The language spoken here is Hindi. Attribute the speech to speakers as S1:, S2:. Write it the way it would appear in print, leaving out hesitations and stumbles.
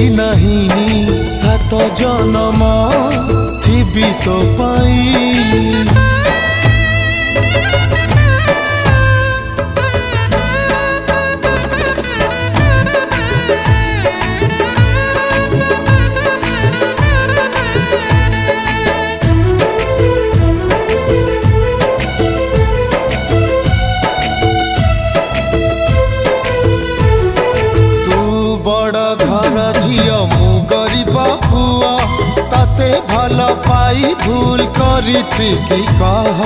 S1: नहीं सात जन्म थिबी तो पाई। ताते भल पाई भूल करिछि कि कह